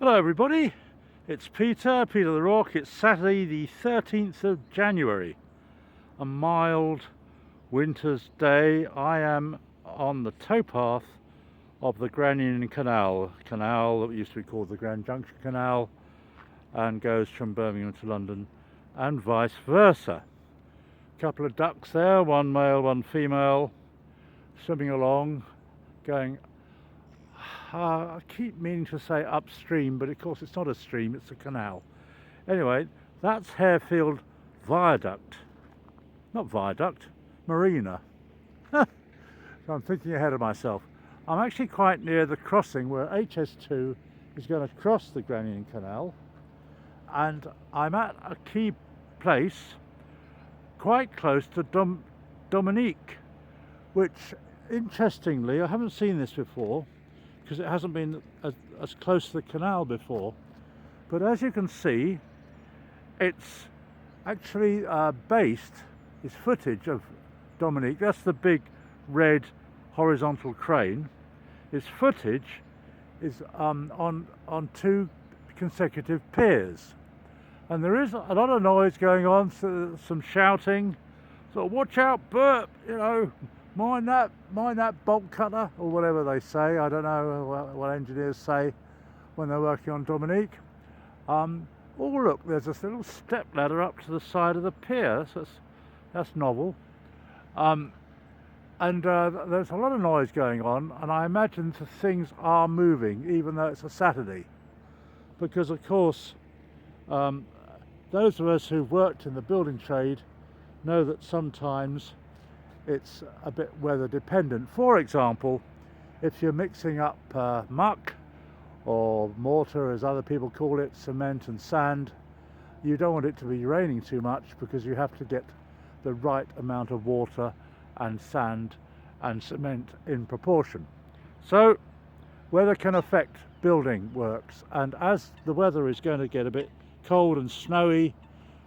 Hello everybody, it's Peter the Rock. It's Saturday the 13th of January, a mild winter's day. I am on the towpath of the Grand Union Canal that used to be called the Grand Junction Canal and goes from Birmingham to London and vice versa. A couple of ducks there, one male, one female, swimming along, going I keep meaning to say upstream, but of course it's not a stream, it's a canal. Anyway, that's Harefield Viaduct. Not viaduct, marina. So I'm thinking ahead of myself. I'm actually quite near the crossing where HS2 is going to cross the Grand Union Canal, and I'm at a key place quite close to Dominique, which interestingly, I haven't seen this before, because it hasn't been as close to the canal before, but as you can see, it's actually is footage of Dominique. That's the big red horizontal crane. Its footage is on two consecutive piers, and there is a lot of noise going on, so some shouting, so watch out, Bert, you know, mind that bolt cutter, or whatever they say. I don't know what engineers say when they're working on Dominique. Oh look, there's this little step ladder up to the side of the pier, so that's novel. And there's a lot of noise going on, and I imagine that things are moving even though it's a Saturday, because of course those of us who've worked in the building trade know that sometimes it's a bit weather dependent. For example, if you're mixing up muck or mortar, as other people call it, cement and sand, you don't want it to be raining too much, because you have to get the right amount of water and sand and cement in proportion. So weather can affect building works, and as the weather is going to get a bit cold and snowy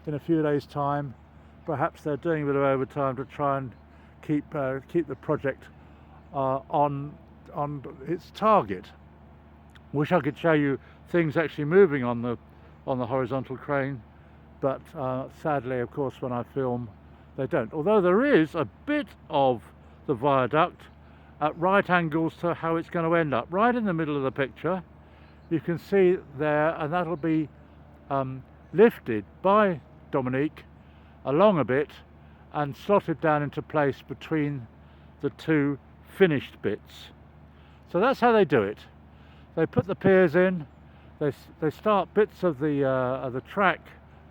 in a few days' time, perhaps they're doing a bit of overtime to try and keep the project on its target. Wish I could show you things actually moving on the horizontal crane, but sadly, of course, when I film, they don't. Although there is a bit of the viaduct at right angles to how it's going to end up, right in the middle of the picture. You can see there, and that'll be lifted by Dominique along a bit and slotted down into place between the two finished bits. So that's how they do it. They put the piers in, they start bits of the track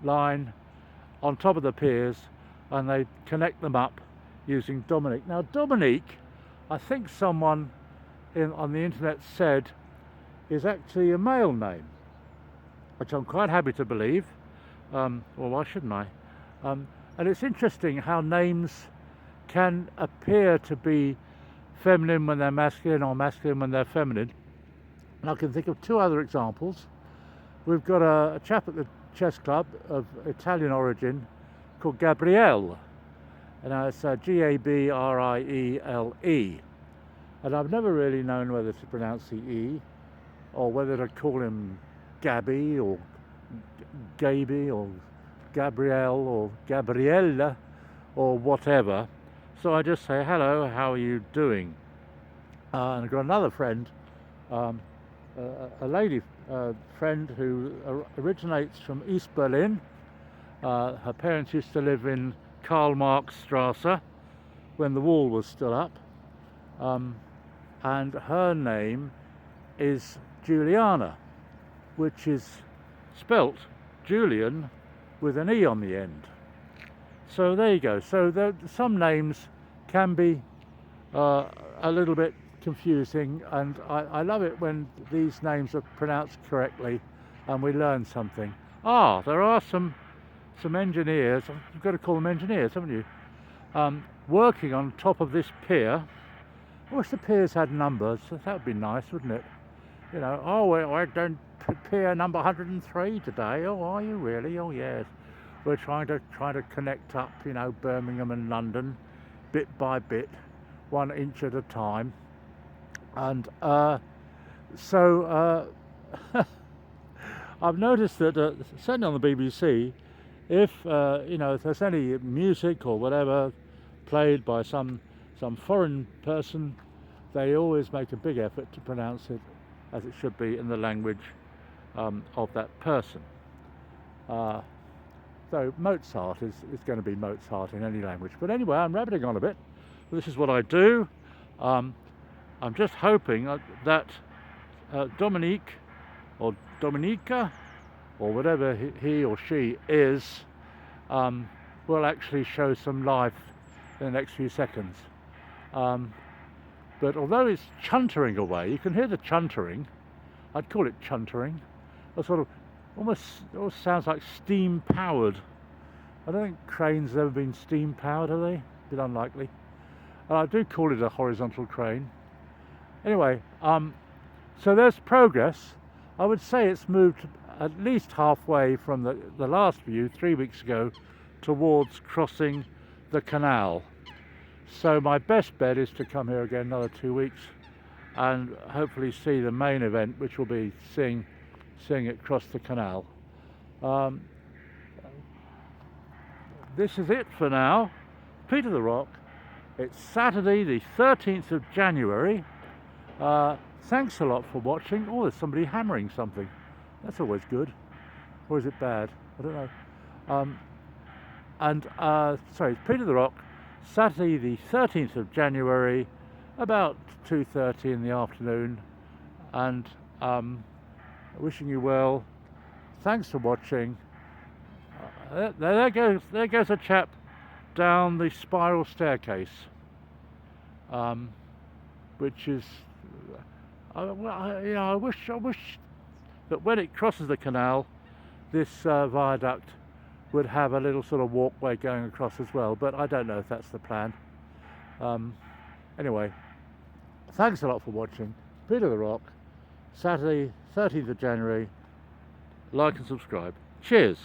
line on top of the piers, and they connect them up using Dominique. Now Dominique, I think someone on the internet said, is actually a male name, which I'm quite happy to believe. Well, why shouldn't I? And it's interesting how names can appear to be feminine when they're masculine, or masculine when they're feminine. And I can think of two other examples. We've got a chap at the chess club of Italian origin called Gabriele, and it's G-A-B-R-I-E-L-E. And I've never really known whether to pronounce the E, or whether to call him Gabby, or Gaby, or Gabrielle, or Gabriella, or whatever. So I just say, hello, how are you doing? And I've got another friend, a lady friend who originates from East Berlin. Her parents used to live in Karl Marx Strasse when the wall was still up, and her name is Juliana, which is spelt Julian with an E on the end. So there you go. So some names can be a little bit confusing, and I love it when these names are pronounced correctly and we learn something. There are some engineers, you've got to call them engineers, haven't you, working on top of this pier. I wish the piers had numbers. That would be nice, wouldn't it? You know, we're doing pier number 103 today. Oh, are you really? Oh yes. We're trying to connect up, you know, Birmingham and London, bit by bit, 1 inch at a time. And so I've noticed that certainly on the BBC, if you know, if there's any music or whatever played by some foreign person, they always make a big effort to pronounce it as it should be in the language of that person. So Mozart is going to be Mozart in any language. But anyway, I'm rabbiting on a bit. This is what I do. I'm just hoping that Dominique or Dominica or whatever he or she is will actually show some life in the next few seconds. But although it's chuntering away, you can hear the chuntering. I'd call it chuntering. A sort of almost sounds like steam powered. I don't think cranes have ever been steam powered, have they? A bit unlikely. And I do call it a horizontal crane. Anyway, so there's progress. I would say it's moved at least halfway from the last view 3 weeks ago towards crossing the canal. So my best bet is to come here again another 2 weeks and hopefully see the main event, which will be seeing it cross the canal. This is it for now. Peter the Rock. It's Saturday the 13th of January. Thanks a lot for watching. Oh, there's somebody hammering something. That's always good. Or is it bad? I don't know. Sorry, it's Peter the Rock. Saturday the 13th of January, about 2:30 in the afternoon. And wishing you well. Thanks for watching. There goes a chap down the spiral staircase, which is, I wish that when it crosses the canal, this viaduct would have a little sort of walkway going across as well, but I don't know if that's the plan. Anyway, thanks a lot for watching. Peter the Rock, Saturday 13th of January. Like and subscribe. Cheers.